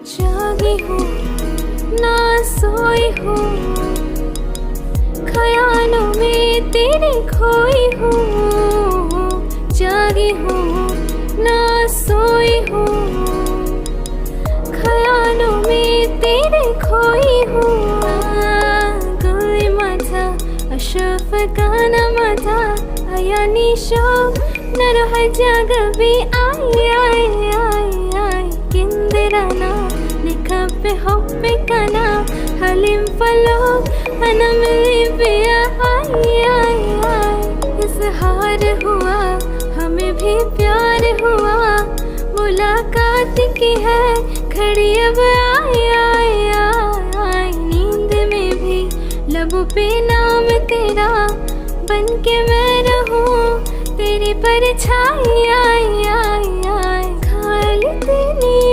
जागी हूँ ना सोई हूँ, ख्यालों में तेरे खोई हूँ। जागी हूँ ना सोई हूँ, ख्यालों में तेरे खोई हूँ. Guli mata, ashafaqana mata, ayani show, naro hajagabi ay, kindirana, nikabbe hoppe kana, halim falo, anamli biya ay, izhar हुआ, हमें भी प्यार हुआ, मुलाकात की है खड़ी अब आई, नींद में भी लबों पे नाम तेरा, बन के मैं रहूं तेरी परछाई.